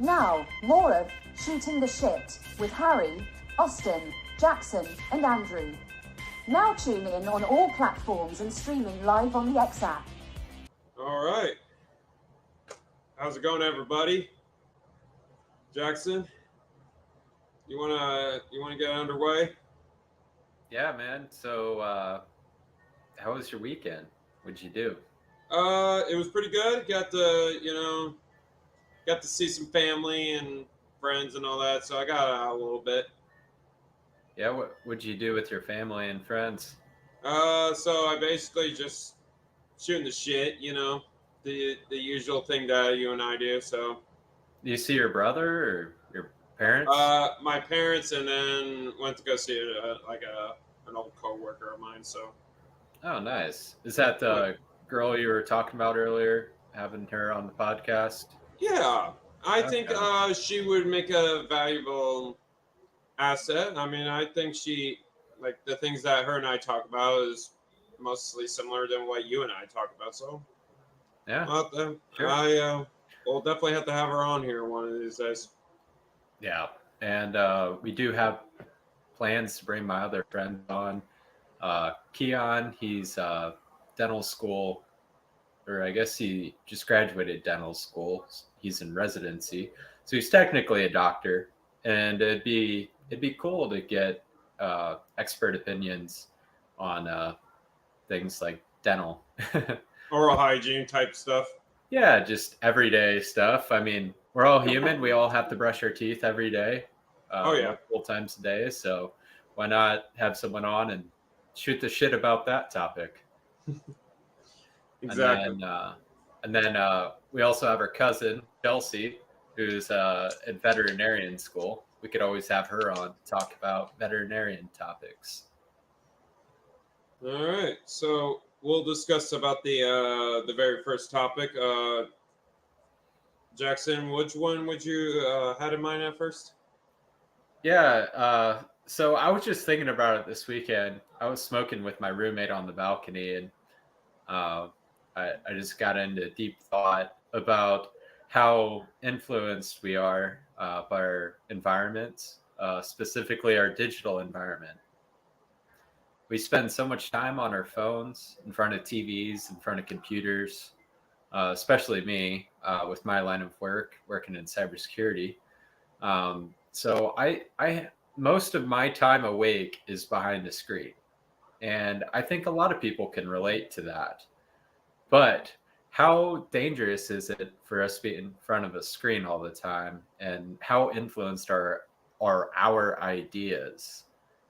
Now, more of Shooting the Shit with Harry, Austin, Jackson, and Andrew. Now tune in on all platforms and streaming live on the X app. All right. How's it going, everybody? Jackson, you wanna get underway? Yeah, man. So, how was your weekend? What'd you do? It was pretty good. Got to see some family and friends and all that. So I got out a little bit. Yeah, what'd you do with your family and friends? So I basically just shooting the shit. The usual thing that you and I do. So, Do you see your brother or your parents? my parents, and then went to go see an old coworker of mine. So, Oh, nice. Is that went, the girl you were talking about earlier, having her on the podcast? yeah, I think Okay. she would make a valuable asset. I mean, I think she like the things that her and I talk about is mostly similar than what you and I talk about. So Yeah, sure. I will definitely have to have her on here one of these days. Yeah. And we do have plans to bring my other friend on. Keon, he's dental school, or I guess he just graduated dental school. He's in residency, so he's technically a doctor, and it'd be cool to get expert opinions on things like dental. Oral hygiene type stuff. Yeah, just everyday stuff. I mean, we're all human. We all have to brush our teeth every day, Oh yeah, multiple times a day. So why not have someone on and shoot the shit about that topic? And exactly. then we also have our cousin Chelsea, who's in veterinarian school. We could always have her on to talk about veterinarian topics. All right, so we'll discuss about the very first topic. Jackson, which one would you had in mind at first? Yeah. So I was just thinking about it this weekend. I was smoking with my roommate on the balcony, and uh, I just got into deep thought about how influenced we are by our environments, specifically our digital environment. We spend so much time on our phones, in front of TVs, in front of computers, especially me with my line of work, working in cybersecurity. So I most of my time awake is behind the screen, and I think a lot of people can relate to that. But how dangerous is it for us to be in front of a screen all the time, and how influenced are our ideas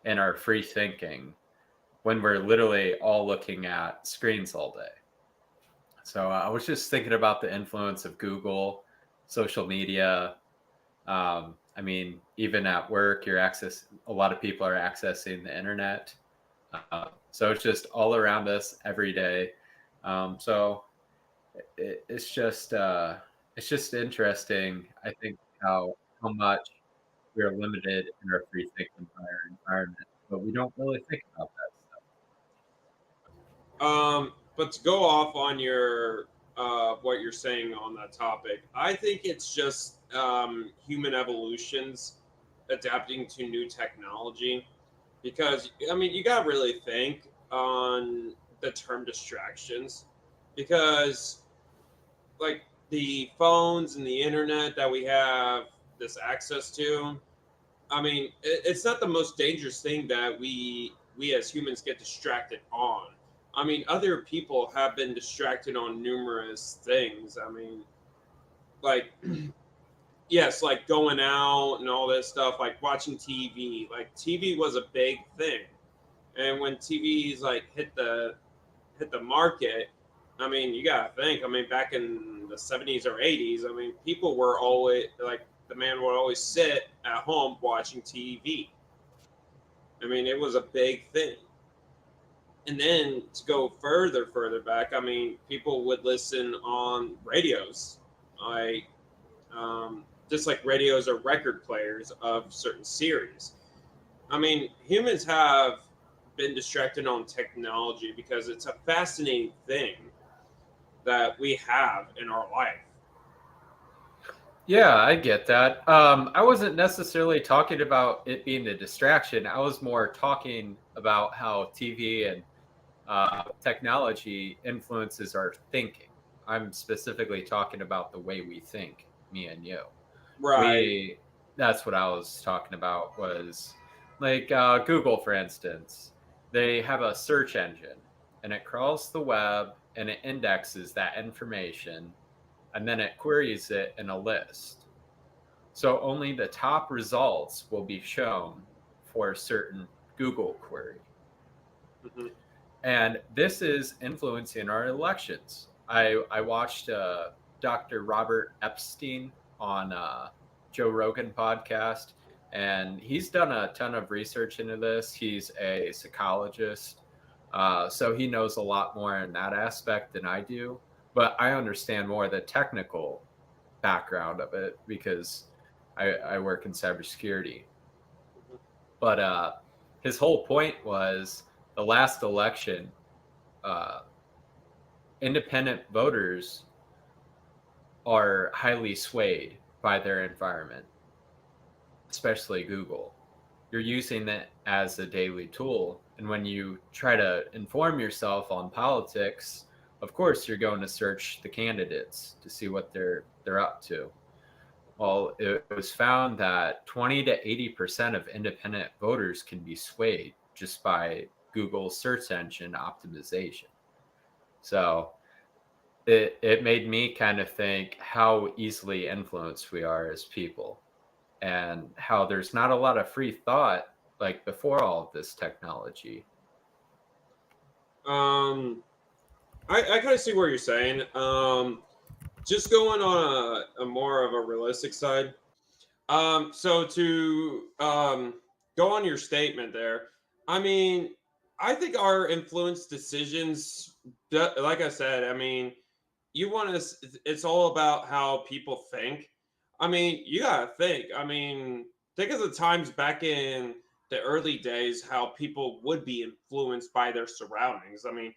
and our free thinking when we're literally all looking at screens all day? So I was just thinking about the influence of Google, social media. I mean, even at work, a lot of people are accessing the internet. So it's just all around us every day. So it, it's just uh, it's just interesting. I think how much we are limited in our free thinking by our environment, but we don't really think about that But to go off on your what you're saying on that topic, I think it's just human evolutions adapting to new technology. Because I mean, you gotta really think on the term distractions, because like the phones and the internet that we have this access to. I mean, it's not the most dangerous thing that we as humans get distracted on. I mean, other people have been distracted on numerous things. I mean, like yes, like going out and all this stuff, like watching TV. Like TV was a big thing, and when TVs like hit the market, I mean, you gotta think. I mean, back in the '70s or '80s, I mean, people were always like the man would always sit at home watching TV. I mean, it was a big thing. And then to go further back, I mean, people would listen on radios, like just like radios or record players of certain series. I mean, humans have been distracted on technology because it's a fascinating thing that we have in our life. Yeah, I get that. I wasn't necessarily talking about it being a distraction. I was more talking about how TV and technology influences our thinking. I'm specifically talking about the way we think, me and you. Right. We That's what I was talking about, was like Google, for instance. They have a search engine, and it crawls the web and it indexes that information, and then it queries it in a list. So only the top results will be shown for a certain Google query. Mhm. And this is influencing our elections. I watched Dr. Robert Epstein on Joe Rogan podcast, and he's done a ton of research into this. He's a psychologist, so he knows a lot more in that aspect than I do. But I understand more the technical background of it because I work in cybersecurity. But his whole point was the last election, uh, independent voters are highly swayed by their environment, especially Google. You're using it as a daily tool. And when you try to inform yourself on politics, of course, you're going to search the candidates to see what they're up to. Well, it was found that 20 to 80% of independent voters can be swayed just by Google's search engine optimization. So it made me kind of think how easily influenced we are as people, and how there's not a lot of free thought like before all of this technology. Um, I kind of see where you're saying. Just going on a more of a realistic side. So to go on your statement there, I mean, I think our influence decisions, like I said, I mean, you want to, it's all about how people think. I mean, you got to think. I mean, think of the times back in the early days how people would be influenced by their surroundings. I mean,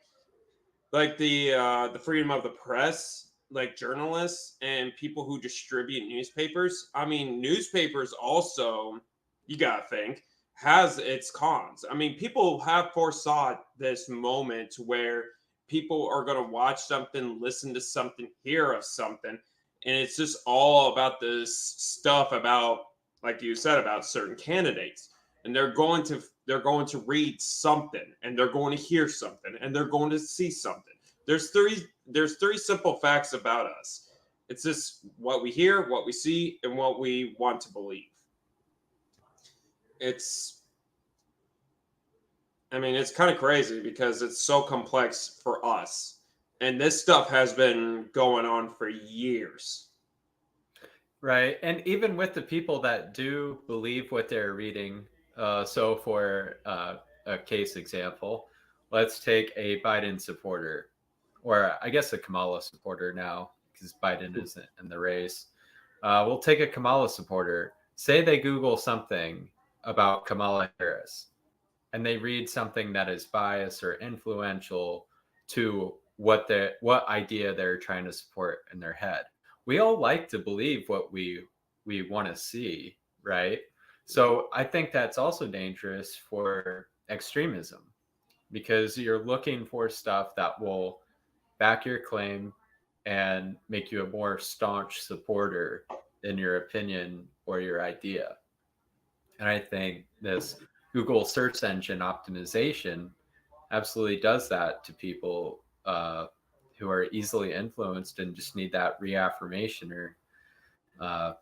like the freedom of the press, like journalists and people who distribute newspapers. I mean, newspapers also, you gotta think, has its cons. I mean, people have foresaw this moment where people are gonna watch something, listen to something, hear of something, and it's just all about this stuff about, like you said, about certain candidates, and they're going to read something, and they're going to hear something, and they're going to see something. There's three simple facts about us. It's just what we hear, what we see, and what we want to believe. It's I mean, it's kind of crazy because it's so complex for us. And this stuff has been going on for years. Right. And even with the people that do believe what they're reading, so for a case example, let's take a Biden supporter, or I guess a Kamala supporter now, because Biden isn't in the race. We'll take a Kamala supporter. Say they Google something about Kamala Harris, and they read something that is biased or influential to what idea they're trying to support in their head. We all like to believe what we want to see, right? So I think that's also dangerous for extremism, because you're looking for stuff that will back your claim and make you a more staunch supporter in your opinion or your idea. And I think this Google search engine optimization absolutely does that to people who are easily influenced and just need that reaffirmation or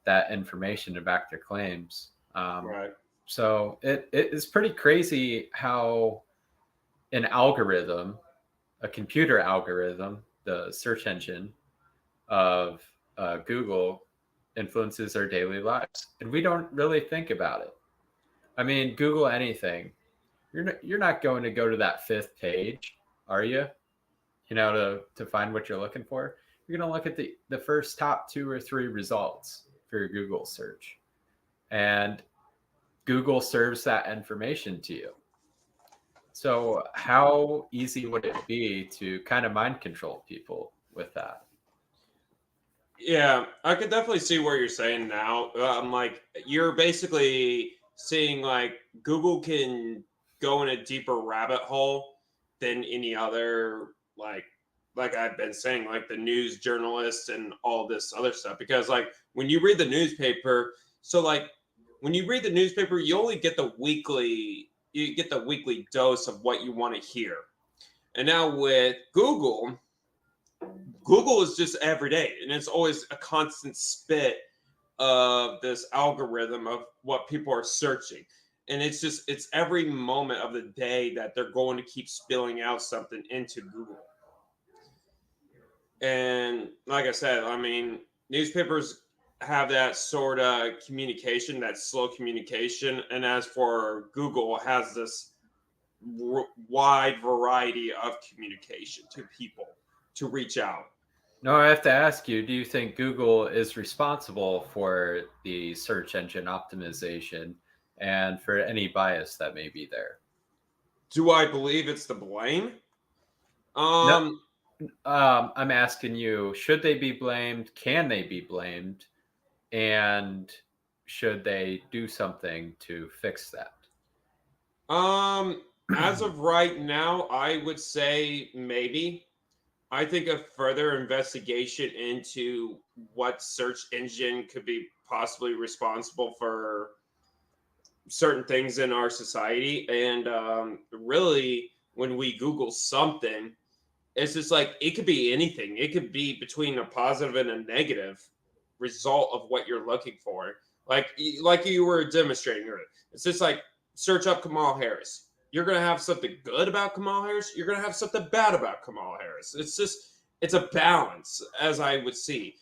that information to back their claims. Right. So it is pretty crazy how an algorithm, a computer algorithm, the search engine of Google, influences our daily lives, and we don't really think about it. I mean, Google anything. You're not going to go to that fifth page, are you? To find what you're looking for. You're going to look at the first top two or three results for your Google search, and Google serves that information to you. So how easy would it be to kind of mind control people with that? Yeah, I could definitely see where you're saying now. Like you're basically seeing like Google can go in a deeper rabbit hole than any other like I've been saying, like the news journalists and all this other stuff. Because like when you read the newspaper, so like when you read the newspaper, you get the weekly dose of what you want to hear. And now with Google is just every day, and it's always a constant spit of this algorithm of what people are searching. And it's every moment of the day that they're going to keep spilling out something into Google. And like I said, I mean, newspapers have that sort of communication, that slow communication. And as for Google, it has this wide variety of communication to people to reach out. No, I have to ask you, do you think Google is responsible for the search engine optimization and for any bias that may be there? Do I believe it's the blame? No, Um, I'm asking you, should they be blamed? Can they be blamed? And should they do something to fix that? as of right now, I would say maybe. I think a further investigation into what search engine could be possibly responsible for certain things in our society. And really, when we Google something, it's just like it could be anything. It could be between a positive and a negative result of what you're looking for. Like you were demonstrating earlier. It's just like search up Kamal Harris. You're gonna have something good about Kamal Harris. You're gonna have something bad about Kamal Harris. It's a balance, as I would see.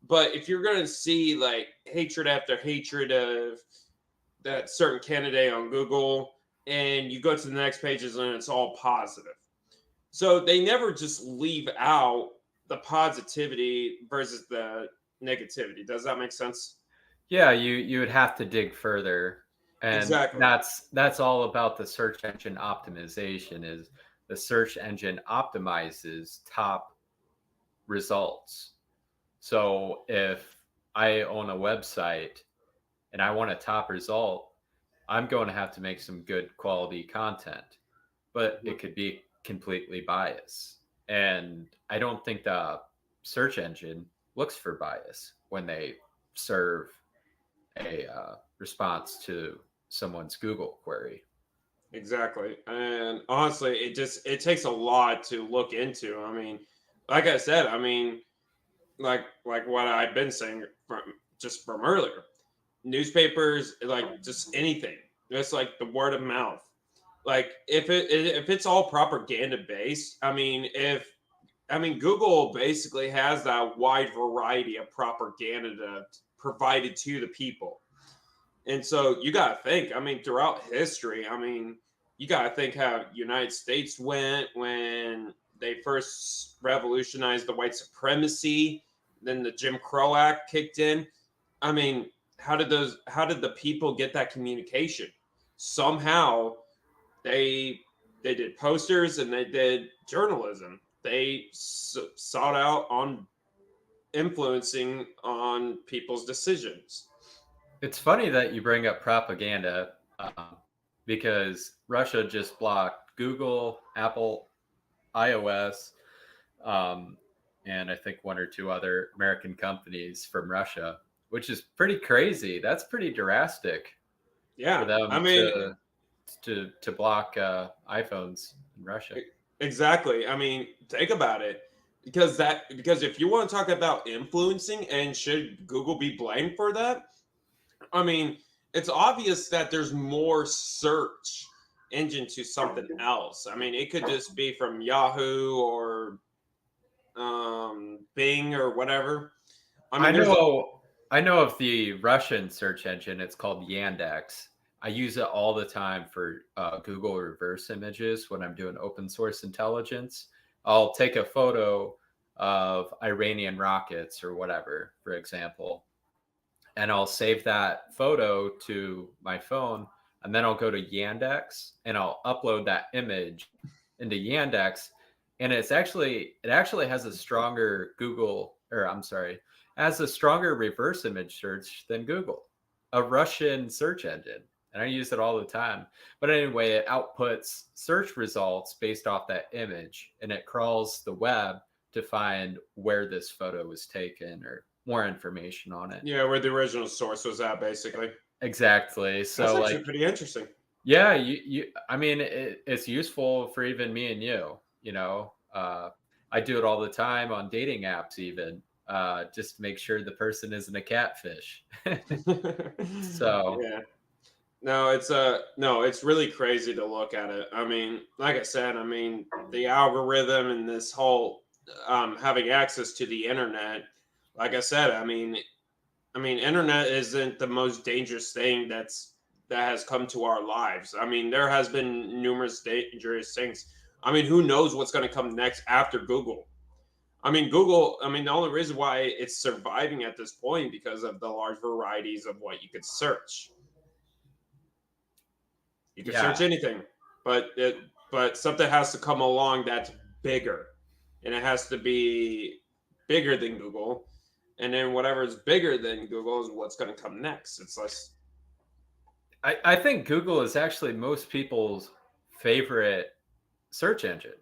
But if you're gonna see like hatred after hatred of that certain candidate on Google, and you go to the next pages and it's all positive. So they never just leave out the positivity versus the negativity. Does that make sense? Yeah, you would have to dig further, and Exactly. that's all about the search engine optimization. Is the search engine optimizes top results. So if I own a website and I want a top result, I'm going to have to make some good quality content, but Mhm. it could be completely biased. And I don't think the search engine looks for bias when they serve a response to someone's Google query. Exactly. And honestly, it takes a lot to look into. I mean, like I said, I mean, like what I've been saying from earlier. Newspapers, like just anything. It's like the word of mouth. Like if it's all propaganda based, I mean Google basically has that wide variety of propaganda provided to the people. And so you got to think, I mean, throughout history, I mean, you got to think how United States went when they first revolutionized the white supremacy, then the Jim Crow Act kicked in. I mean, how did the people get that communication? Somehow they they did posters and they did journalism. They sought out on influencing on people's decisions. It's funny that you bring up propaganda because Russia just blocked Google, Apple, iOS, um, and I think one or two other American companies from Russia, which is pretty crazy. That's pretty drastic for Yeah, I them mean, to block iPhones in Russia. exactly. I mean, think about it. Because if you want to talk about influencing and should Google be blamed for that? I mean, it's obvious that there's more search engine to something else. I mean, it could just be from Yahoo or Bing or whatever. I I mean, there's know I know of the Russian search engine. It's called Yandex. I use it all the time for Google reverse images when I'm doing open source intelligence. I'll take a photo of Iranian rockets or whatever, for example, and I'll save that photo to my phone, and then I'll go to Yandex and I'll upload that image into Yandex, and it actually has a stronger Google, or I'm sorry, has a stronger reverse image search than Google, a Russian search engine. And I use it all the time. But anyway, it outputs search results based off that image, and it crawls the web to find where this photo was taken or more information on it. Yeah, where the original source was at, basically. Exactly. That's So actually like, pretty interesting. yeah, I mean, it's useful for even me and you know, I do it all the time on dating apps, even, just to make sure the person isn't a catfish. So, Yeah. No, it's really crazy to look at it. I mean, like I said, I mean, the algorithm and this whole having access to the internet, like I said, I mean, internet isn't the most dangerous thing that has come to our lives. I mean, there has been numerous dangerous things. I mean, who knows what's going to come next after Google? I mean, Google, I mean, the only reason why it's surviving at this point because of the large varieties of what you could search. You can yeah, search anything, but something has to come along that's bigger, and it has to be bigger than Google, and then whatever is bigger than Google is what's going to come next. It's less. I think Google is actually most people's favorite search engine.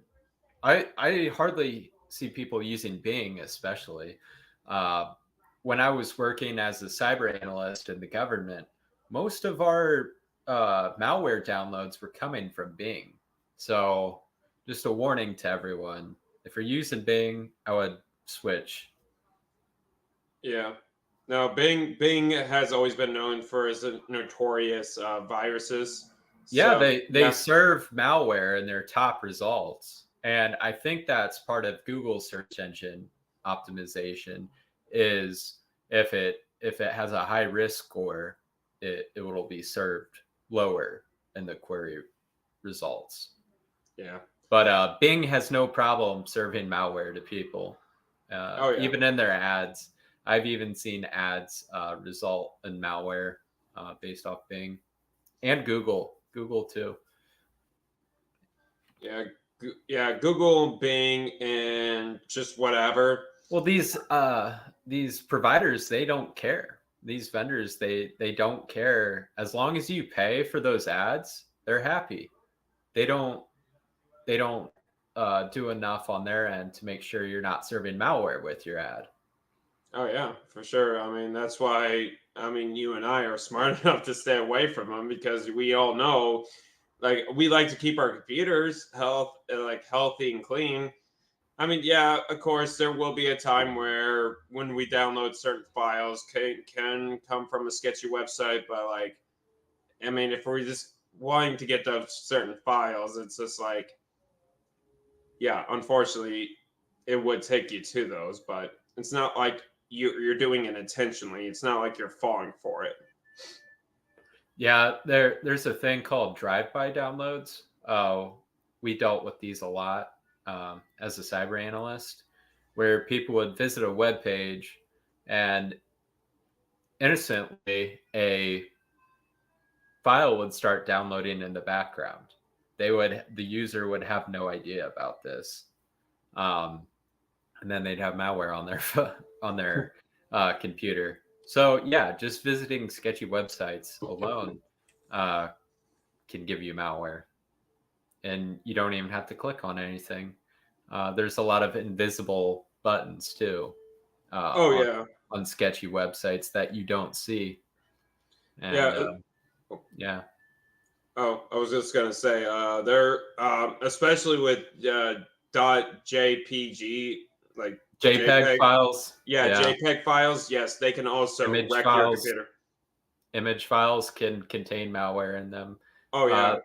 I hardly see people using Bing, especially. Uh, when I was working as a cyber analyst in the government, most of our malware downloads were coming from Bing. So, just a warning to everyone: if you're using Bing, I would switch. Yeah. No, Bing has always been known for its notorious viruses. Yeah, So they yeah, serve malware in their top results. And I think that's part of Google's search engine optimization is if it has a high risk score, it will be served lower in the query results. yeah. But Bing has no problem serving malware to people, Oh yeah. even in their ads. I've even seen ads result in malware based off Bing and Google too. Yeah, yeah, Google, Bing, and just whatever. Well, these providers, they don't care. These vendors, they don't care as long as you pay for those ads. They're happy. They don't do enough on their end to make sure you're not serving malware with your ad. Oh yeah, for sure. I mean, that's why I mean you and I are smart enough to stay away from them because we all know, like, we like to keep our computers healthy and clean. I mean, yeah, of course, there will be a time where when we download certain files can come from a sketchy website, but like, I mean, if we're just wanting to get those certain files, it's just like, yeah, unfortunately, it would take you to those, but it's not like you're doing it intentionally. It's not like you're falling for it. Yeah, there's a thing called drive-by downloads. We dealt with these a lot as a cyber analyst, where people would visit a web page and innocently a file would start downloading in the background. The user would have no idea about this, and then they'd have malware on their on their computer. So yeah, just visiting sketchy websites alone can give you malware, and you don't even have to click on anything. There's a lot of invisible buttons too Oh yeah, on sketchy websites that you don't see, and yeah. yeah. Oh, I was just gonna say, they're especially with .jpg, like JPEG files, Yeah, yeah, JPEG files. Yes, they can also image wreck your files. computer. Image files can contain malware in them. Oh yeah.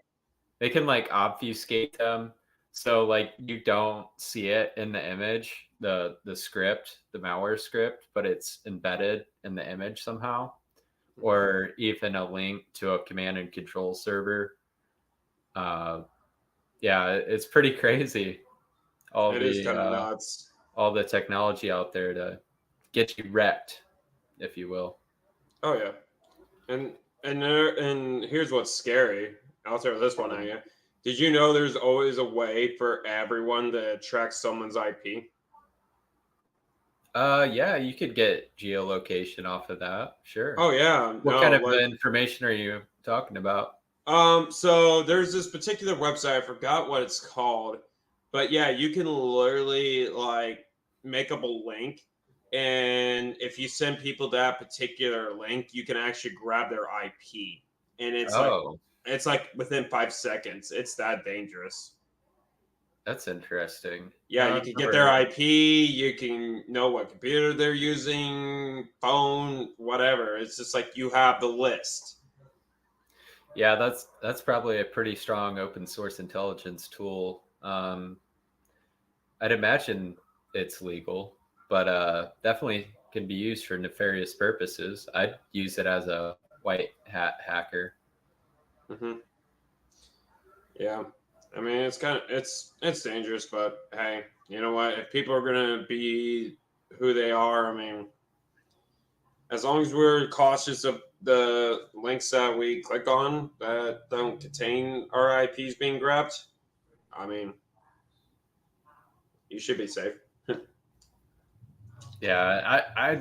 They can like obfuscate them, so like you don't see it in the image, the script, the malware script, but it's embedded in the image somehow, or even a link to a command and control server. Yeah, it's pretty crazy. All It is the kind of nuts. all the technology out there to get you wrecked, if you will. Oh yeah. And and here's what's scary. I'll throw this one at you. Did you know there's always a way for everyone to track someone's IP? Yeah, you could get geolocation off of that. Sure. Oh yeah, What no, kind of like information are you talking about? so there's this particular website, I forgot what it's called, but yeah, you can literally like make up a link, and if you send people that particular link, you can actually grab their IP, and Oh, it's like within 5 seconds. It's that dangerous. that's interesting. Yeah, you I've can get never their heard. IP, you can know what computer they're using, phone, whatever. It's just like you have the list. Yeah, that's probably a pretty strong open source intelligence tool. I'd imagine it's legal, but definitely can be used for nefarious purposes. I'd use it as a white hat hacker. Hmm. Yeah, I mean it's dangerous, but hey, you know what? If people are gonna be who they are, I mean, as long as we're cautious of the links that we click on that don't contain our IPs being grabbed, I mean, you should be safe. Yeah, I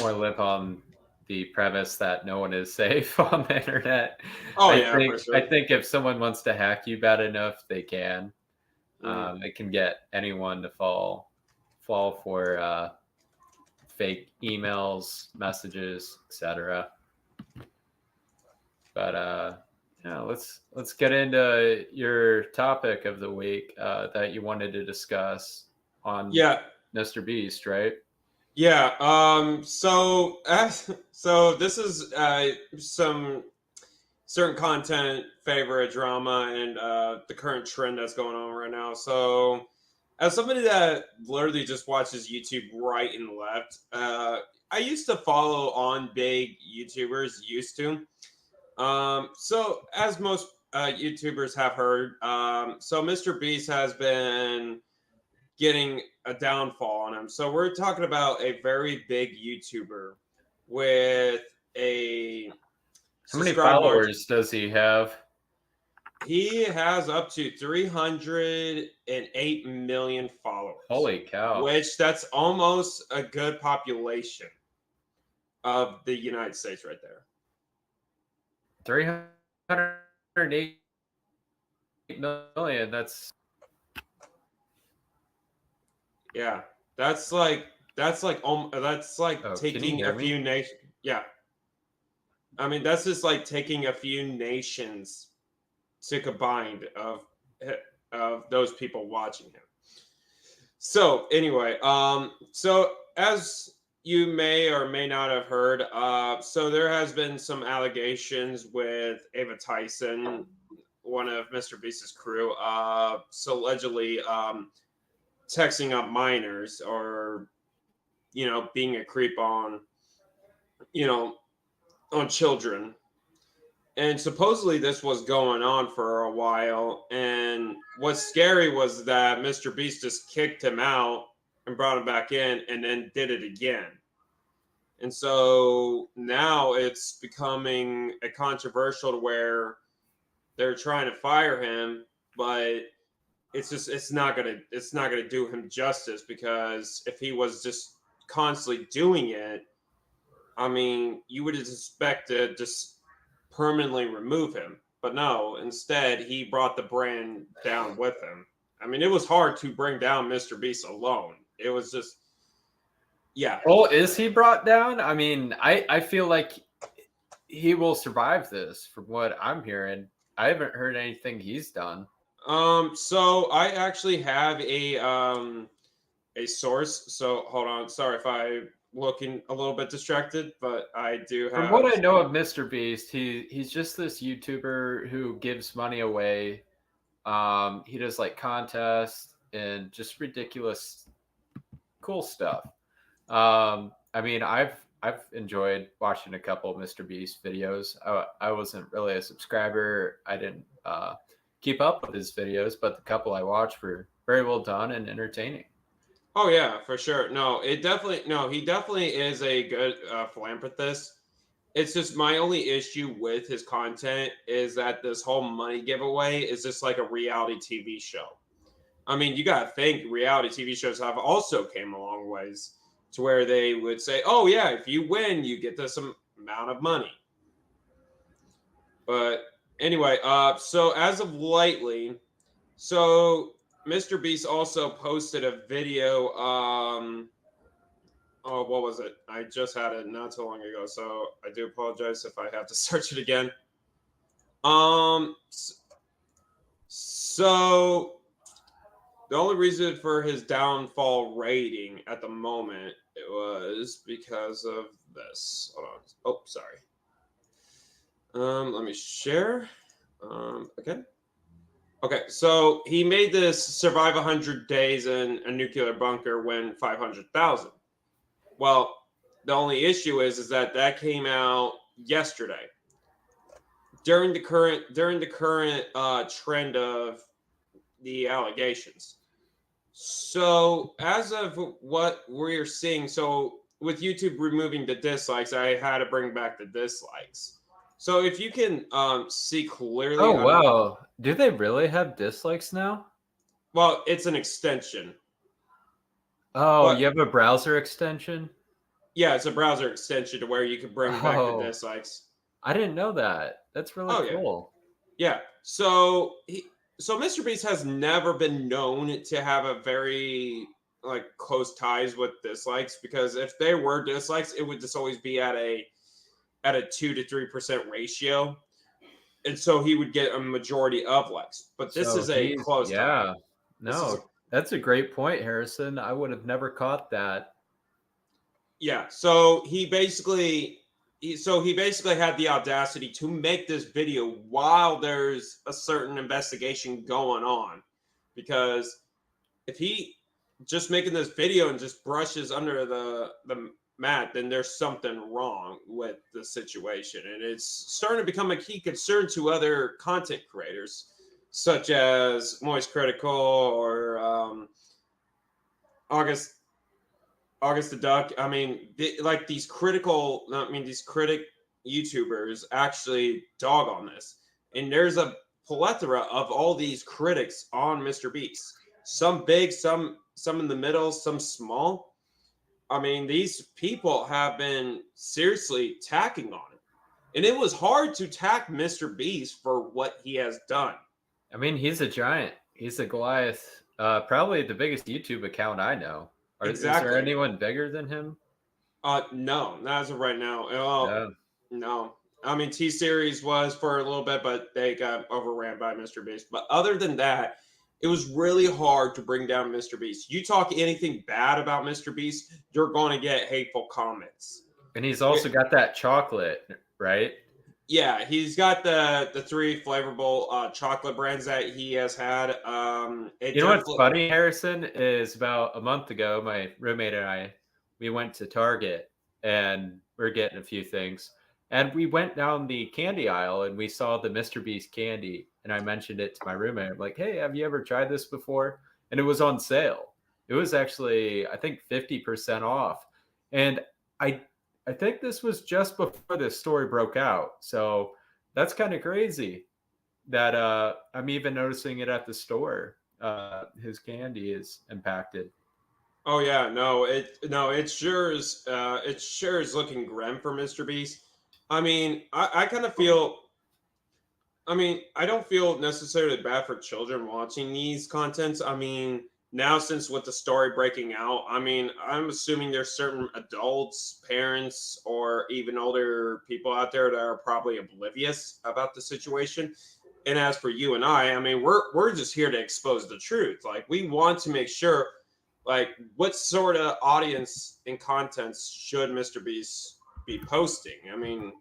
more live on the premise that no one is safe on the internet. Oh I yeah, for think I sure. think if someone wants to hack you bad enough, they can. Mm. It can get anyone to fall for fake emails, messages, etc. But yeah, let's get into your topic of the week that you wanted to discuss on Yeah, Mr. Beast, right? yeah. So, so this is some certain content favor a drama and the current trend that's going on right now. So, as somebody that literally just watches YouTube right and left, I used to follow on big YouTubers. Used to. So as most YouTubers have heard, so Mr. Beast has been getting a downfall on him. So we're talking about a very big YouTuber with a How many subscribe margin. followers does he have? He has up to 308 million followers, Holy cow. which that's almost a good population of the United States right there. 308 million. Yeah, that's like that's like Oh, can you taking hear a few me? nations. Yeah, I mean that's just like taking a few nations to combine of those people watching him. So anyway, so as you may or may not have heard, so there has been some allegations with Ava Tyson, one of Mr. Beast's crew, so allegedly texting up minors or being a creep on you know on children, and supposedly this was going on for a while, and what's scary was that Mr. Beast just kicked him out and brought him back in and then did it again. And so now it's becoming a controversial to where they're trying to fire him, but it's not gonna do him justice, because if he was just constantly doing it, I mean, you would expect to just permanently remove him. But no, instead he brought the brand down with him. I mean, it was hard to bring down Mr. Beast alone. It was just, yeah. Well, is he brought down? I mean, I feel like he will survive this from what I'm hearing. I haven't heard anything he's done. So I actually have a source. So hold on. Sorry if I'm looking a little bit distracted, but I do From have. what I know of Mr. Beast, he's just this YouTuber who gives money away. He does like contests and just ridiculous cool stuff. I mean, I've enjoyed watching a couple of Mr. Beast videos. I wasn't really a subscriber. I didn't keep up with his videos, but the couple I watched were very well done and entertaining. Oh yeah, for sure. No, he definitely is a good philanthropist. It's just my only issue with his content is that this whole money giveaway is just like a reality TV show. I mean, you gotta think reality TV shows have also came a long ways. to where they would say, "Oh yeah, if you win, you get this amount of money." But anyway, so as of lately, so Mr. Beast also posted a video. Oh, what was it? I just had it not too long ago, so I do apologize if I have to search it again. So the only reason for his downfall rating at the moment it was because of this. Hold on. Oh, sorry. Let me share. Okay. Okay, so he made this survive 100 days in a nuclear bunker, win 500,000. Well, the only issue is that that came out yesterday during the current trend of the allegations. So as of what we're seeing, so with YouTube removing the dislikes, I had to bring back the dislikes. So if you can see clearly. Oh, wow. Do they really have dislikes now? Well, it's an extension. Oh, you have a browser extension? Yeah, it's a browser extension to where you can bring back the dislikes. I didn't know that. That's really cool. Yeah. So Mr. Beast has never been known to have a very close ties with dislikes, because if there were dislikes, it would just always be at a 2 to 3% ratio. And so he would get a majority of likes. But this is a close tie. No, that's a great point, Harrison. I would have never caught that. Yeah, so he basically had the audacity to make this video while there's a certain investigation going on, because if he just making this video and just brushes under the mat, then there's something wrong with the situation, and it's starting to become a key concern to other content creators such as Moist Critical or August the Duck. I mean, these critic YouTubers actually dog on this. And there's a plethora of all these critics on Mr. Beast. Some big, some in the middle, some small. I mean, these people have been seriously tacking on it. And it was hard to tack Mr. Beast for what he has done. I mean, he's a giant. He's a Goliath. Probably the biggest YouTube account I know. Exactly. Is there anyone bigger than him? No, not as of right now. No. I mean, T-Series was for a little bit, but they got overran by Mr. Beast. But other than that, it was really hard to bring down Mr. Beast. You talk anything bad about Mr. Beast, you're going to get hateful comments. And he's also got that chocolate, right? Yeah, he's got the 3 flavorful chocolate brands that he has had. You know what's funny, Harrison, is about a month ago, my roommate and we went to Target and we're getting a few things. And we went down the candy aisle and we saw the Mr. Beast candy. And I mentioned it to my roommate. I'm like, hey, have you ever tried this before? And it was on sale. It was actually, I think, 50% off. And I think this was just before this story broke out. So that's kind of crazy that I'm even noticing it at the store. His candy is impacted. Oh yeah, it sure is looking grim for Mr. Beast. I mean, I kind of feel, I mean, I don't feel necessarily bad for children watching these contents. I mean, now, since with the story breaking out, I mean, I'm assuming there's certain adults, parents, or even older people out there that are probably oblivious about the situation. And as for you and I mean, we're just here to expose the truth. Like, we want to make sure, like, what sort of audience and contents should Mr. Beast be posting? I mean,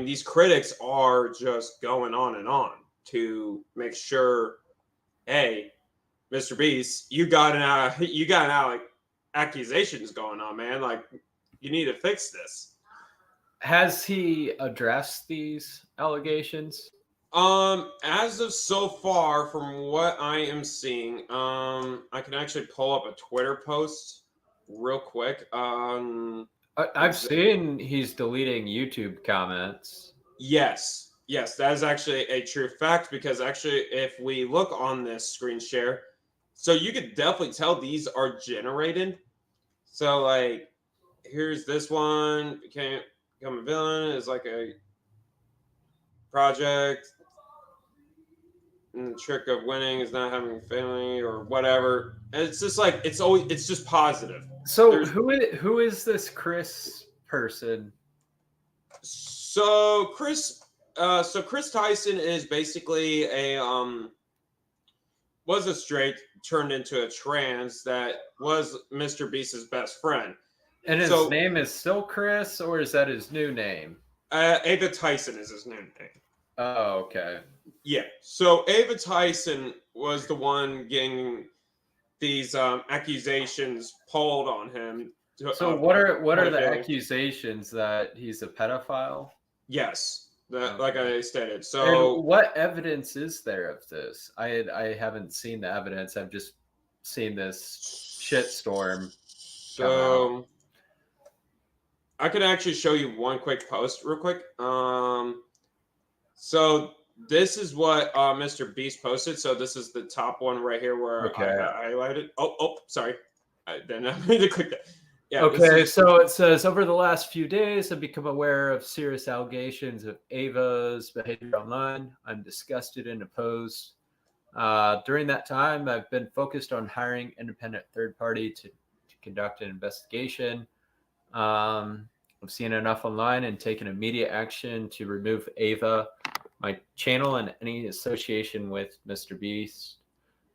these critics are just going on and on to make sure, hey, Mr. Beast, you got accusations going on, man. Like, you need to fix this. Has he addressed these allegations? As of so far, from what I am seeing, I can actually pull up a Twitter post real quick. I've seen he's deleting YouTube comments. Yes, that is actually a true fact, because actually, if we look on this screen share, so you could definitely tell these are generated So like, here's this one become a villain is like a project, and the trick of winning is not having family or whatever. And it's just like it's just positive. So There's who is this Chris person? so Chris Tyson is basically a was a straight turned into a trans that was Mr. Beast's best friend. And his So name is still Chris, or is that his new name? Ava Tyson is his new name. Oh, okay. Yeah. So Ava Tyson was the one getting these accusations pulled on him. So what are the pedophilia. accusations that he's a pedophile? Yes, that, Okay. like I stated. And So what evidence is there of this? I haven't seen the evidence. I've just seen this shitstorm. So I could actually show you one quick post real quick. So this is what Mr. Beast posted. So this is the top one right here where Okay. I highlighted. Oh, sorry. I didn't mean to click that. Yeah. Okay, so it says, over the last few days, I've become aware of serious allegations of Ava's behavior online. I'm disgusted and opposed. During that time, I've been focused on hiring independent third party to conduct an investigation. I've seen enough online and taken immediate action to remove Ava, my channel, and any association with Mr. Beast.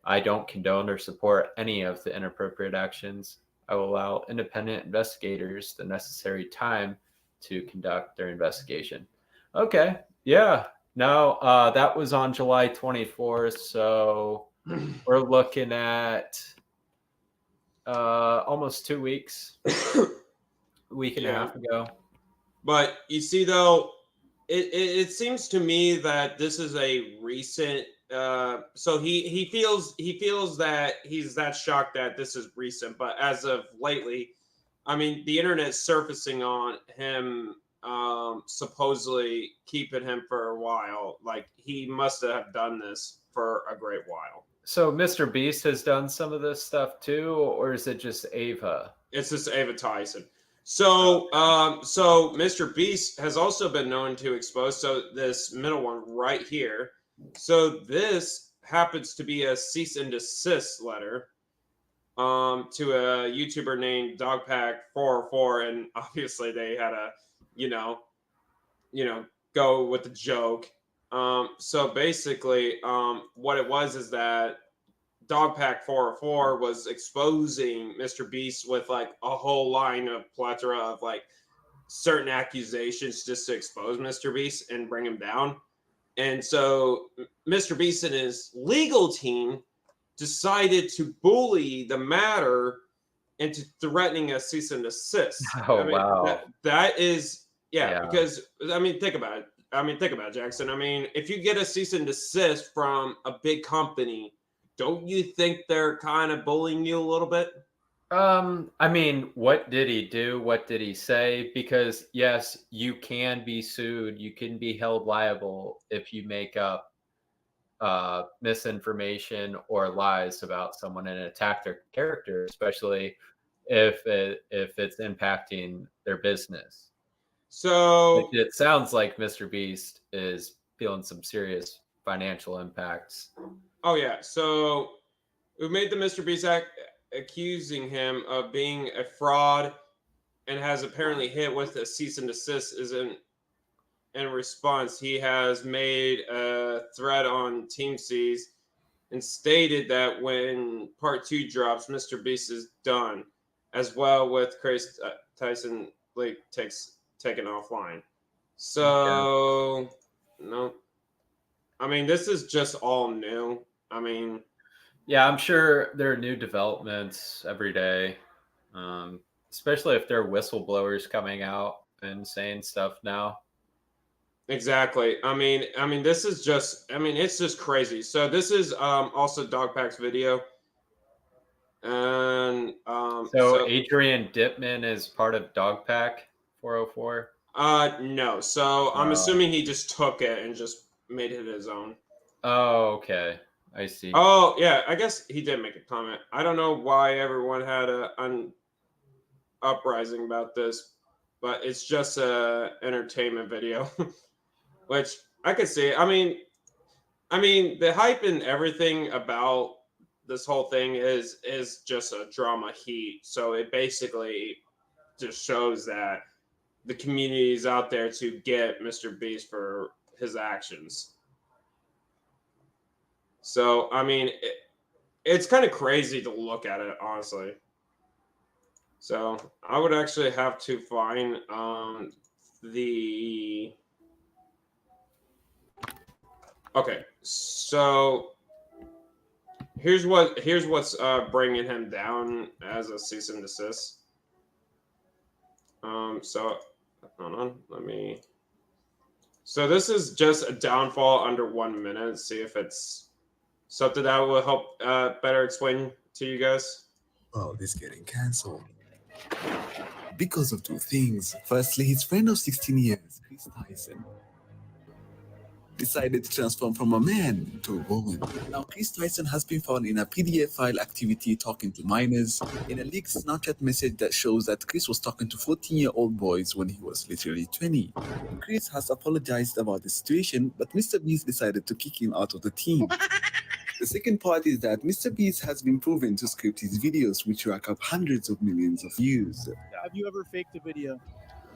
I don't condone or support any of the inappropriate actions. I will allow independent investigators the necessary time to conduct their investigation. Okay. Yeah. No, that was on July 24th. So we're looking at almost 2 weeks, a week and a half ago. But you see, though, it seems to me that this is a recent. So he feels that he's that shocked that this is recent, but as of lately, I mean, the internet's surfacing on him, supposedly keeping him for a while. Like he must have done this for a great while. So Mr. Beast has done some of this stuff too, or is it just Ava? It's just Ava Tyson. So, so Mr. Beast has also been known to expose. So this middle one right here. So this happens to be a cease and desist letter, to a YouTuber named Dogpack404, and obviously they had a, go with the joke. So basically, what it was is that Dogpack404 was exposing Mr. Beast with like a whole line of plethora of like certain accusations just to expose Mr. Beast and bring him down. And so Mr. Beast and his legal team decided to bully the matter into threatening a cease and desist. Oh, wow. That is, because think about it, Jackson. I mean, if you get a cease and desist from a big company, don't you think they're kind of bullying you a little bit? I mean, what did he do? What did he say? Because yes, you can be sued. You can be held liable if you make up misinformation or lies about someone and attack their character, especially if it's impacting their business. So it sounds like Mr. Beast is feeling some serious financial impacts. Oh yeah, so we made the Mr. Beast act accusing him of being a fraud, and has apparently hit with a cease and desist. In response, he has made a thread on TeamSeas and stated that when part 2 drops, Mr. Beast is done, as well with Chris Tyson taken offline. So no, I mean, this is just all new. I mean, yeah, I'm sure there are new developments every day, especially if there are whistleblowers coming out and saying stuff now. Exactly. I mean, this is just, it's just crazy. So this is also Dogpack's video. And so Adrian Dipman is part of Dogpack 404? No. So I'm assuming he just took it and just made it his own. Oh, okay. I see. Oh, yeah. I guess he did make a comment. I don't know why everyone had uprising about this, but it's just a entertainment video, which I could see. I mean, the hype and everything about this whole thing is just a drama heat. So it basically just shows that the community is out there to get Mr. Beast for his actions. So I mean, it's kind of crazy to look at it, honestly. So I would actually have to find the. Okay, so here's what's bringing him down as a cease and desist. So hold on, let me. So this is just a downfall under 1 minute. See if it's something that will help better explain to you guys. Well, this getting cancelled because of two things. Firstly, his friend of 16 years, Chris Tyson, decided to transform from a man to a woman. Now, Chris Tyson has been found in a PDF file activity talking to minors in a leaked Snapchat message that shows that Chris was talking to 14-year-old boys when he was literally 20. Chris has apologized about the situation, but Mr. Beast decided to kick him out of the team. The second part is that Mr. Beast has been proven to script his videos, which rack up hundreds of millions of views. Have you ever faked a video?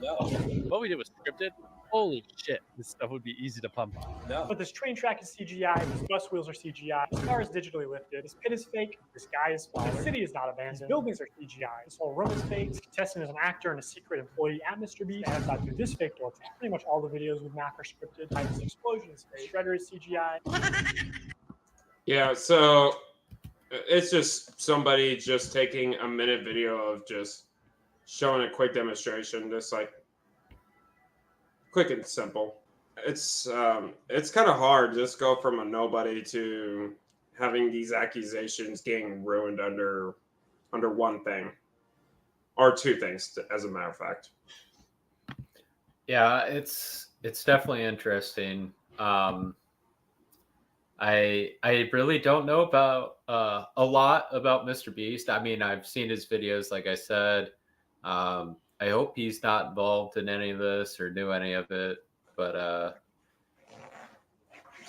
No. What we did was scripted. Holy shit, this stuff would be easy to pump on. No. But this train track is CGI, these bus wheels are CGI, this car is digitally lifted, this pit is fake, this guy is fake, the city is not abandoned, these buildings are CGI, this whole room is fake, this contestant is an actor and a secret employee at Mr. Beast, and I do this fake door. Pretty much all the videos with Mac are scripted. This explosion is fake, Shredder is CGI. Yeah, so it's just somebody just taking a minute video of just showing a quick demonstration, just like quick and simple. It's kind of hard to just go from a nobody to having these accusations getting ruined under one thing or two things, as a matter of fact. Yeah, it's definitely interesting. I really don't know about a lot about Mr. Beast. I mean, I've seen his videos, like I said. I hope he's not involved in any of this or knew any of it, but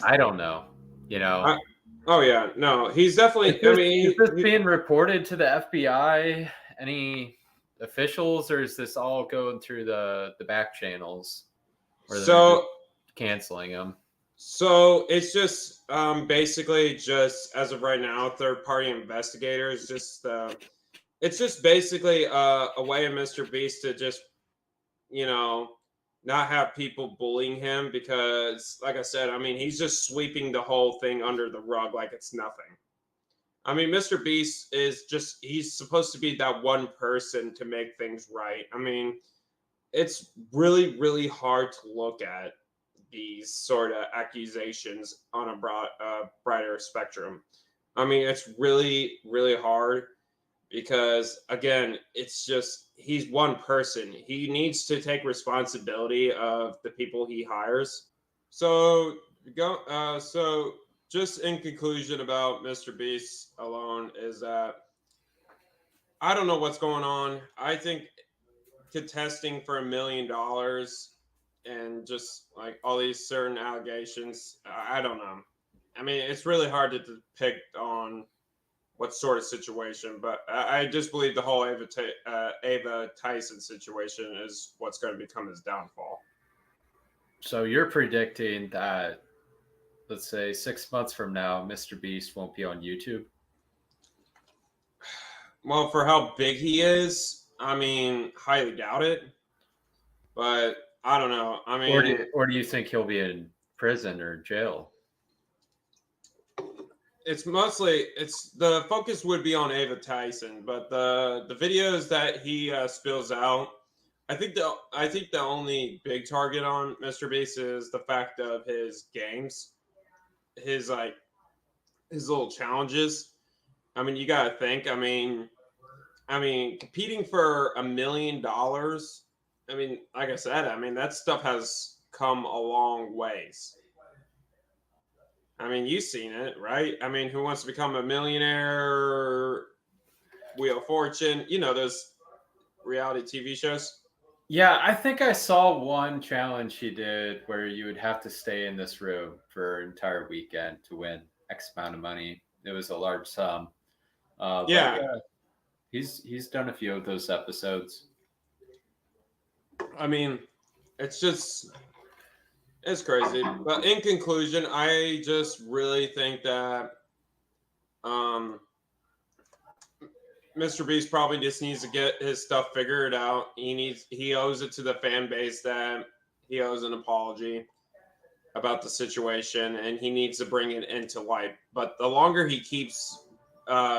I don't know. You know. Oh yeah, no, he's definitely. Is this being reported to the FBI? Any officials, or is this all going through the back channels? Where they're canceling him. So it's just basically just as of right now, third-party investigators. It's just basically a way of Mr. Beast to just, not have people bullying him because, like I said, I mean, he's just sweeping the whole thing under the rug like it's nothing. I mean, Mr. Beast he's supposed to be that one person to make things right. I mean, it's really, really hard to look at these sort of accusations on a brighter spectrum. I mean, it's really, really hard because, again, it's just he's one person. He needs to take responsibility of the people he hires. So just in conclusion about Mr. Beast alone is that I don't know what's going on. I think contesting for $1 million and just like all these certain allegations, I don't know. I mean, it's really hard to depict on what sort of situation, but I just believe the whole Ava Tyson situation is what's going to become his downfall. So you're predicting that, let's say 6 months from now, Mr. Beast won't be on YouTube? Well, for how big he is, I mean, highly doubt it. But I don't know. I mean, or do you think he'll be in prison or jail? It's the focus would be on Ava Tyson, but the videos that he spills out, I think the only big target on Mr. Beast is the fact of his games, his little challenges. I mean, you gotta think. I mean, competing for $1 million. I mean, like I said, I mean, that stuff has come a long ways. I mean, you've seen it, right? I mean, Who Wants to Become a Millionaire, Wheel of Fortune, those reality TV shows? Yeah, I think I saw one challenge he did where you would have to stay in this room for an entire weekend to win X amount of money. It was a large sum. Yeah. But yeah, he's done a few of those episodes. I mean, it's crazy. But in conclusion, I just really think that Mr. Beast probably just needs to get his stuff figured out. He owes it to the fan base that he owes an apology about the situation, and he needs to bring it into light. But the longer he keeps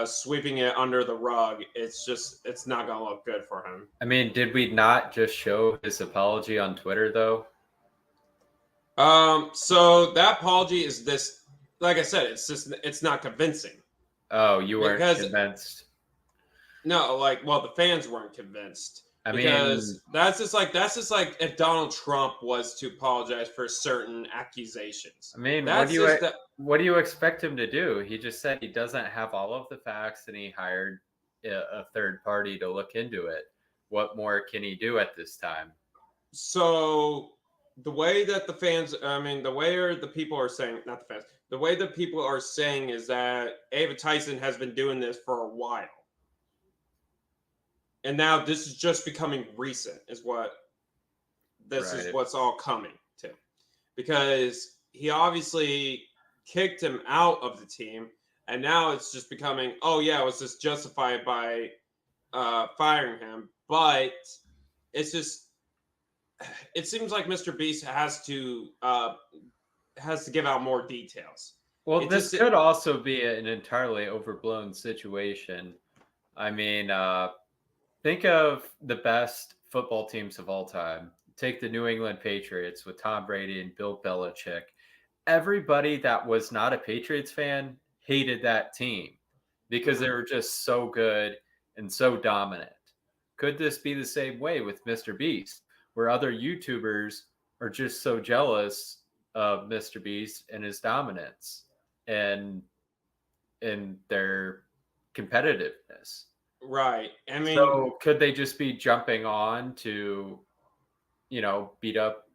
sweeping it under the rug, it's not gonna look good for him. I mean, did we not just show his apology on Twitter though? So that apology is this. Like I said, it's not convincing. Oh, you weren't Because- convinced. No, the fans weren't convinced. I Because mean, that's just like if Donald Trump was to apologize for certain accusations. what do you expect him to do? He just said he doesn't have all of the facts, and he hired a third party to look into it. What more can he do at this time? So the way that the fans, the way the people are saying, not the fans, the way that people are saying is that Ava Tyson has been doing this for a while. And now this is just becoming recent, is what's all coming to. Because he obviously kicked him out of the team, and now it's just becoming, oh yeah, it was just justified by firing him. But it's just, it seems like Mr. Beast has to give out more details. Well, this could also be an entirely overblown situation. I mean, think of the best football teams of all time. Take the New England Patriots with Tom Brady and Bill Belichick. Everybody that was not a Patriots fan hated that team because they were just so good and so dominant. Could this be the same way with Mr. Beast, where other YouTubers are just so jealous of Mr. Beast and his dominance and their competitiveness? Right. I mean, So could they just be jumping on to, beat up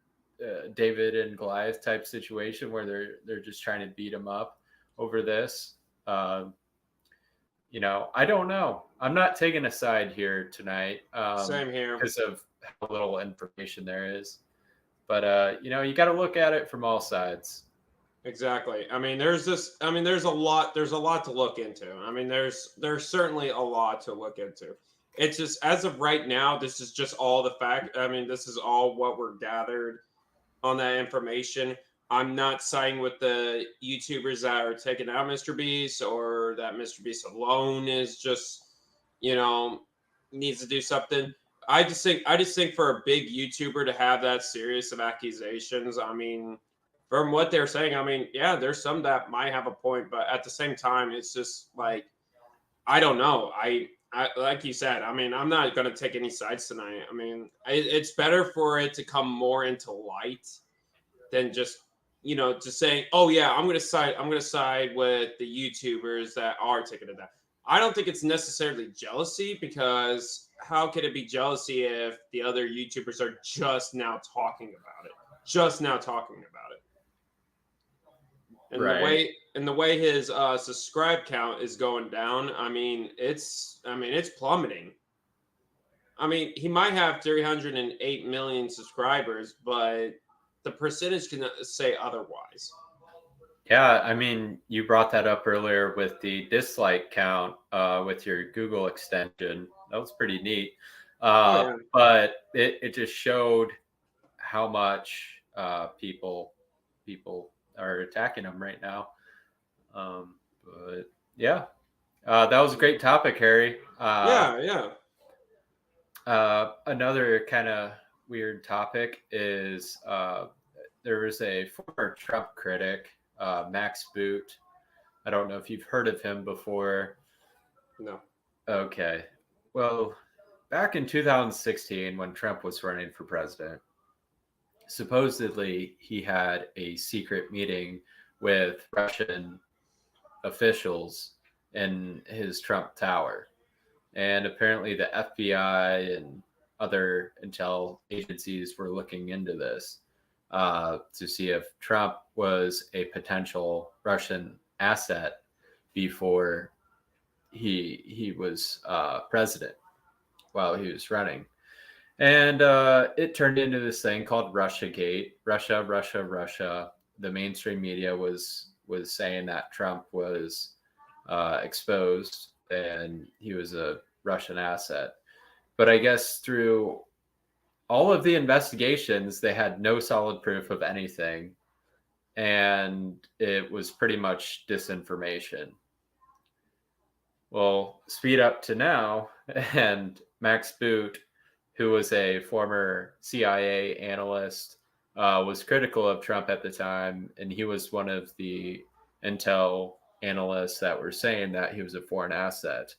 David and Goliath type situation where they're just trying to beat him up over this? I don't know. I'm not taking a side here tonight. same here. Because of how little information there is. But you got to look at it from all sides. Exactly. I mean, there's a lot to look into. I mean, there's certainly a lot to look into. It's just, as of right now, this is just all the fact. I mean, this is all what we're gathered on that information. I'm not siding with the YouTubers that are taking out Mr. Beast, or that Mr. Beast alone is just, needs to do something. I just think for a big YouTuber to have that serious of accusations, I mean, from what they're saying, I mean, yeah, there's some that might have a point, but at the same time, it's just like, I don't know. I like you said, I mean, I'm not going to take any sides tonight. I mean, it's better for it to come more into light than just, just saying, oh yeah, I'm going to side with the YouTubers that are taking it down. I don't think it's necessarily jealousy, because how could it be jealousy if the other YouTubers are just now talking about it? And Right. the way his subscribe count is going down, I mean, it's plummeting. I mean, he might have 308 million subscribers, but the percentage can say otherwise. Yeah, I mean, you brought that up earlier with the dislike count with your Google extension. That was pretty neat. Yeah. But it just showed how much people are attacking him right now. But yeah, that was a great topic, Harry. Yeah. Another kind of weird topic is there was a former Trump critic, Max Boot. I don't know if you've heard of him before. No. Okay. Well, back in 2016, when Trump was running for president, supposedly he had a secret meeting with Russian officials in his Trump Tower. And apparently the FBI and other intel agencies were looking into this to see if Trump was a potential Russian asset before he was president while he was running. And it turned into this thing called Russiagate. Russia. The mainstream media was saying that Trump was exposed and he was a Russian asset. But I guess through all of the investigations, they had no solid proof of anything. And it was pretty much disinformation. Well, speed up to now, and Max Boot, who was a former CIA analyst, was critical of Trump at the time, and he was one of the intel analysts that were saying that he was a foreign asset.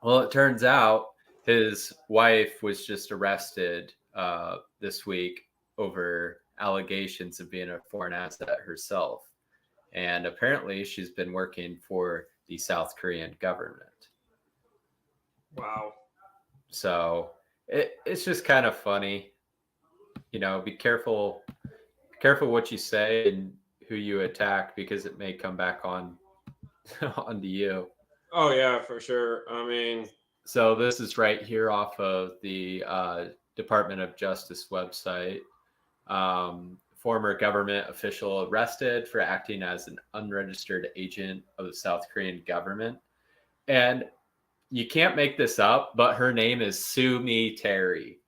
Well, it turns out his wife was just arrested this week over allegations of being a foreign asset herself. And apparently she's been working for the South Korean government. Wow. So it's just kind of funny. You know, be careful what you say and who you attack, because it may come back on onto you. Oh yeah, for sure. I mean, so this is right here off of the Department of Justice website. Former government official arrested for acting as an unregistered agent of the South Korean government. And you can't make this up, but her name is Sue Mi Terry.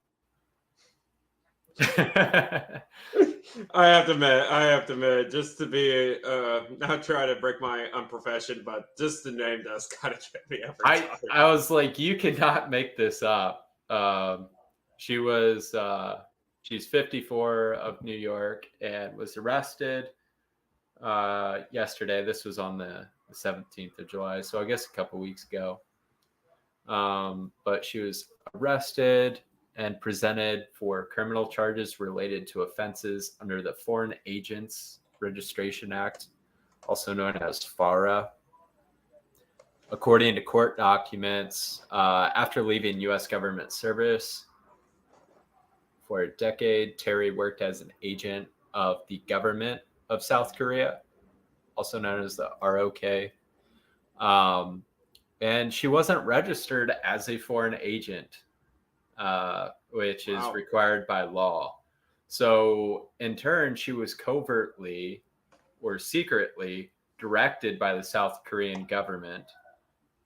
I have to admit, just to be not try to break my profession, but just the name does kind of get me every time. I was like, you cannot make this up. She's 54 of New York and was arrested yesterday. This was on the 17th of July, so I guess a couple weeks ago. But she was arrested and presented for criminal charges related to offenses under the Foreign Agents Registration Act, also known as FARA. According to court documents, after leaving U.S. government service for a decade, Terry worked as an agent of the government of South Korea, also known as the ROK. And she wasn't registered as a foreign agent, which is required by law. So in turn, she was covertly or secretly directed by the South Korean government.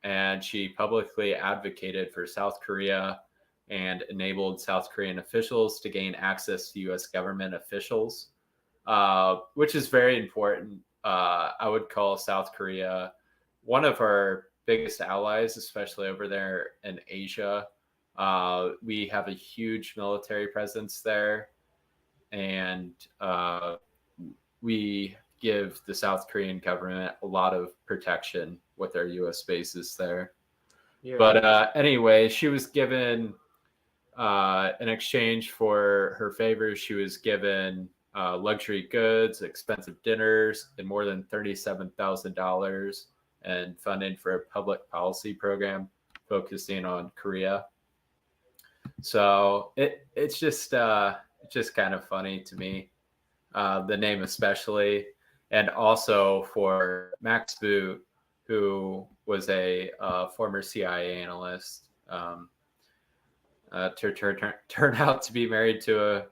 And she publicly advocated for South Korea and enabled South Korean officials to gain access to U.S. government officials, which is very important. I would call South Korea one of our biggest allies, especially over there in Asia. We have a huge military presence there, and we give the South Korean government a lot of protection with our U.S. bases there. Yeah. But anyway, she was given, in exchange for her favors, she was given luxury goods, expensive dinners, and more than $37,000 and funding for a public policy program focusing on Korea. So it's just kind of funny to me, the name especially, and also for Max Boot, who was a former CIA analyst, turn out to be married to a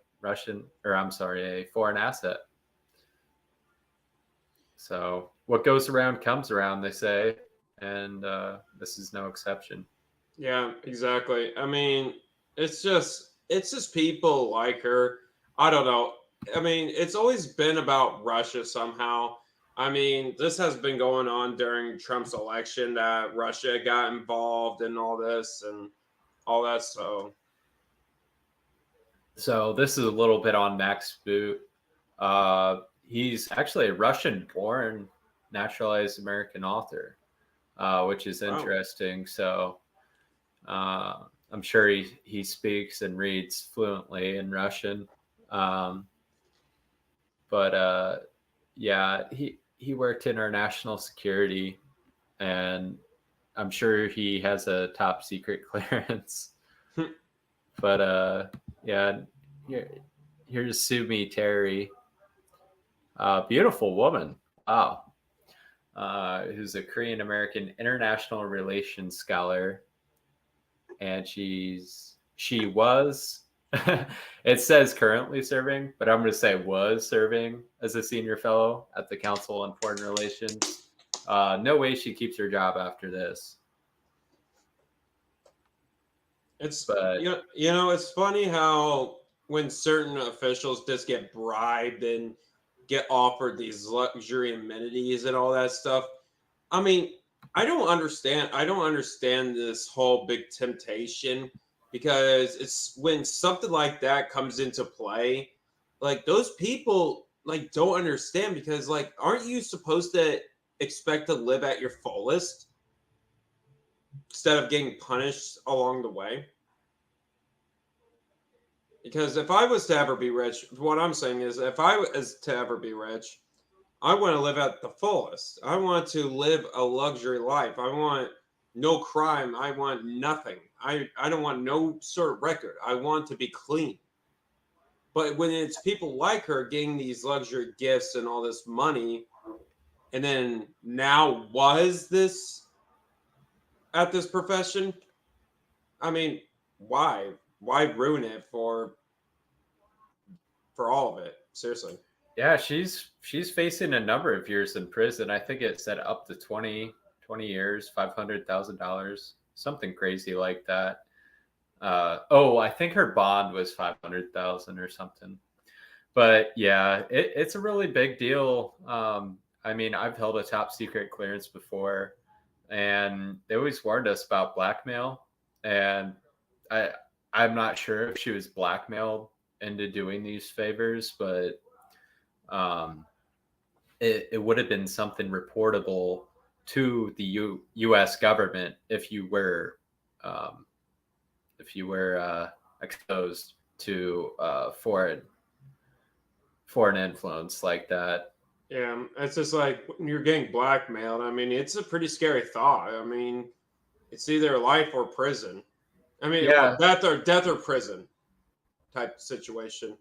foreign asset. So what goes around comes around, they say, and this is no exception. Yeah, exactly. I mean, it's just people like her. I don't know. I mean, it's always been about Russia somehow. I mean, this has been going on during Trump's election, that Russia got involved in all this and all that. So this is a little bit on Max Boot. He's actually a Russian-born, naturalized American author, which is interesting. So I'm sure he speaks and reads fluently in Russian. But he worked in our national security, and I'm sure he has a top secret clearance. But yeah, here's Sumi Terry. Beautiful woman. Wow. Who's a Korean American international relations scholar. And she was, it says currently serving, but I'm going to say was serving as a senior fellow at the Council on Foreign Relations. No way she keeps her job after this. But it's funny how when certain officials just get bribed and get offered these luxury amenities and all that stuff. I mean, I don't understand this whole big temptation, because it's when something like that comes into play, like those people like don't understand, because like aren't you supposed to expect to live at your fullest instead of getting punished along the way? Because if I was to ever be rich, what I'm saying is if I was to ever be rich, I want to live at the fullest. I want to live a luxury life. I want no crime. I want nothing. I don't want no sort of record. I want to be clean. But when it's people like her getting these luxury gifts and all this money, and then now was this at this profession, I mean, why? Why ruin it for all of it? Seriously. Yeah, she's facing a number of years in prison. I think it said up to 20 years, $500,000, something crazy like that. I think her bond was 500,000 or something. But yeah, it's a really big deal. I mean, I've held a top secret clearance before, and they always warned us about blackmail. And I'm not sure if she was blackmailed into doing these favors, but it would have been something reportable to the U.S. government if you were exposed to foreign influence like that. Yeah, it's just like when you're getting blackmailed. I mean, it's a pretty scary thought. I mean, it's either life or prison. I mean, Yeah. death or prison type situation.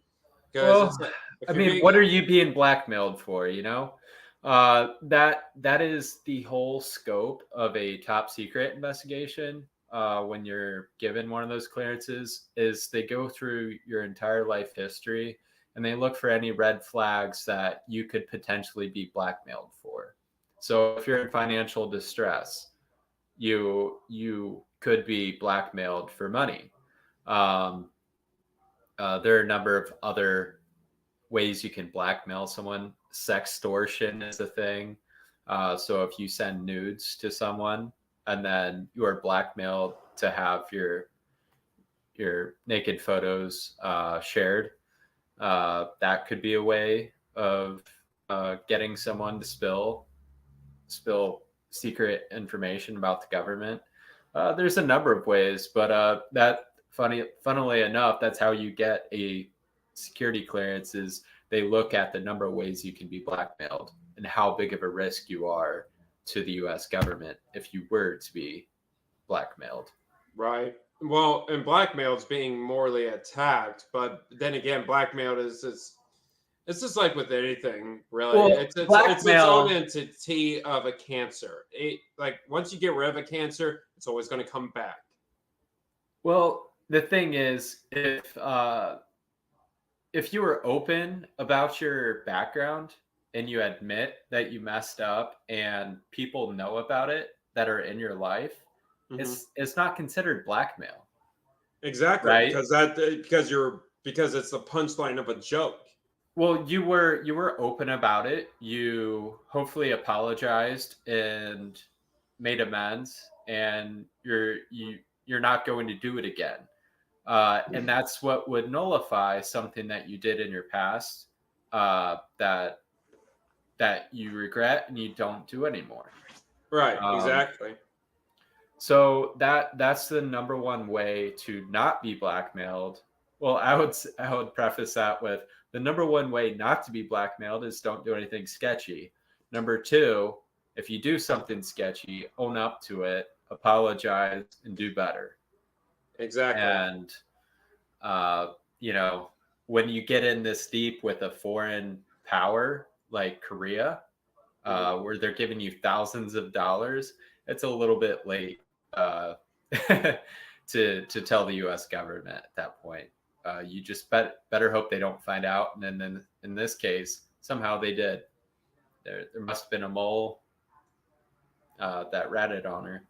Well, It's like, I mean, what are you being blackmailed for? You know, that is the whole scope of a top secret investigation. When you're given one of those clearances, is they go through your entire life history and they look for any red flags that you could potentially be blackmailed for. So if you're in financial distress, you could be blackmailed for money. There are a number of other ways you can blackmail someone. Sextortion is a thing. So if you send nudes to someone and then you are blackmailed to have your naked photos shared, that could be a way of getting someone to spill secret information about the government. There's a number of ways, but funnily enough, that's how you get a security clearance. Is they look at the number of ways you can be blackmailed and how big of a risk you are to the U.S. government if you were to be blackmailed. Right. Well, and blackmail is being morally attacked, but then again, blackmail is it's just like with anything, really. Well, it's its own entity of a cancer. Like once you get rid of a cancer, it's always going to come back. Well, the thing is, if you were open about your background and you admit that you messed up and people know about it that are in your life, it's not considered blackmail. Exactly, right? because it's the punchline of a joke. Well, you were open about it. You hopefully apologized and made amends, and you're not going to do it again. And that's what would nullify something that you did in your past that you regret and you don't do anymore. Right, exactly. So that's the number one way to not be blackmailed. Well, I would preface that with the number one way not to be blackmailed is don't do anything sketchy. Number two, if you do something sketchy, own up to it apologize, and do better. Exactly. And, when you get in this deep with a foreign power like Korea, where they're giving you thousands of dollars, it's a little bit late to tell the U.S. government at that point. You just better hope they don't find out. And then in this case, somehow they did. There must have been a mole that ratted on her.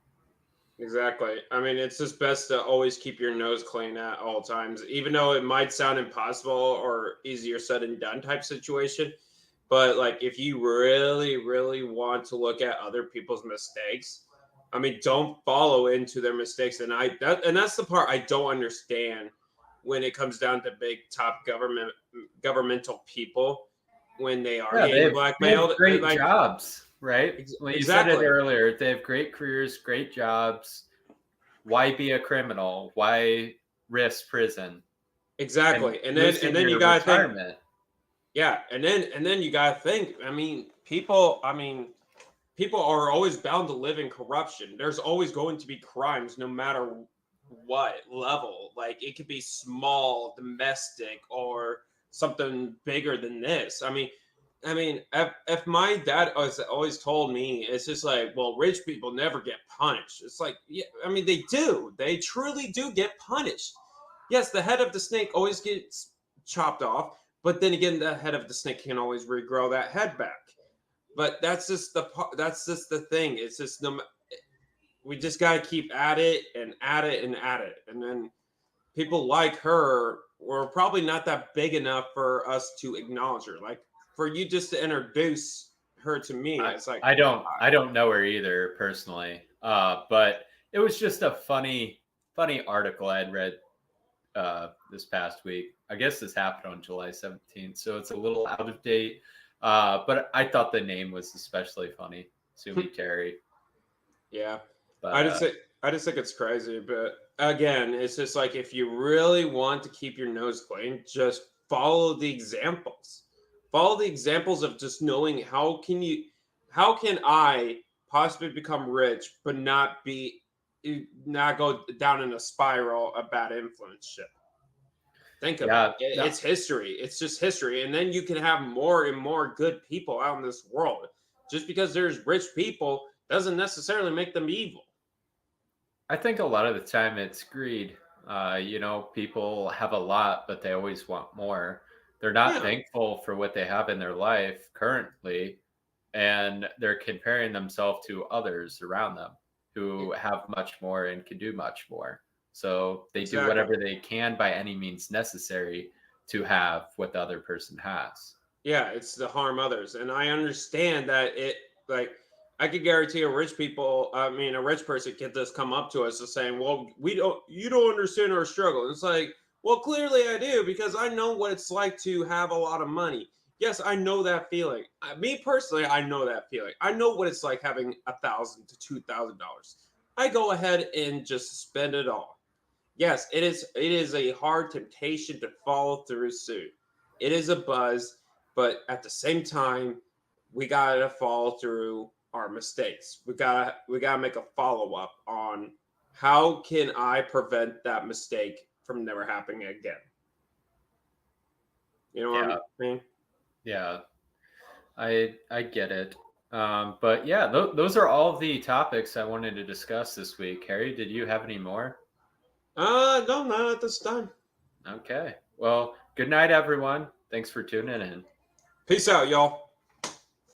Exactly. I mean, it's just best to always keep your nose clean at all times, even though it might sound impossible or easier said than done type situation. But like, if you really, really want to look at other people's mistakes, I mean, don't follow into their mistakes. And that's the part I don't understand when it comes down to big top governmental people when they are getting blackmailed. They have great jobs. Right? Well, you said it earlier. They have great careers, great jobs. Why be a criminal? Why risk prison? Exactly. And then you gotta think. Yeah, and then you gotta think. I mean, people are always bound to live in corruption. There's always going to be crimes, no matter what level. Like, it could be small, domestic, or something bigger than this. I mean, if my dad always told me, it's just like, well, rich people never get punished. It's like, yeah, I mean, they do. They truly do get punished. Yes, the head of the snake always gets chopped off, but then again, the head of the snake can always regrow that head back. But that's just the thing. It's just we just got to keep at it and at it and at it. And then people like her were probably not that big enough for us to acknowledge her. Like, for you just to introduce her to me, it's like, I don't know her either personally, but it was just a funny article I had read this past week. I guess this happened on July 17th, so it's a little out of date. But I thought the name was especially funny, Sumi Terry. Yeah, but, I just think it's crazy. But again, it's just like, if you really want to keep your nose clean, just follow the examples. Follow the examples of just knowing how can I possibly become rich but not go down in a spiral of bad influence shit. Think about it. It's history. It's just history. And then you can have more and more good people out in this world. Just because there's rich people doesn't necessarily make them evil. I think a lot of the time it's greed. People have a lot, but they always want more. They're not thankful for what they have in their life currently, and they're comparing themselves to others around them who have much more and can do much more. So they do whatever they can by any means necessary to have what the other person has. Yeah, it's to harm others. And I understand that I could guarantee a rich person can just come up to us and saying, well, you don't understand our struggle. And it's like, well, clearly I do, because I know what it's like to have a lot of money. Yes, I know that feeling. Me personally, I know that feeling. I know what it's like having $1,000 to $2,000. I go ahead and just spend it all. Yes, it is a hard temptation to follow through suit. It is a buzz, but at the same time, we gotta follow through our mistakes. We gotta make a follow-up on how can I prevent that mistake from never happening again. You know what I mean? Yeah, I get it. But yeah, those are all the topics I wanted to discuss this week. Harry, did you have any more? No, not at this time. Okay. Well, good night, everyone. Thanks for tuning in. Peace out, y'all.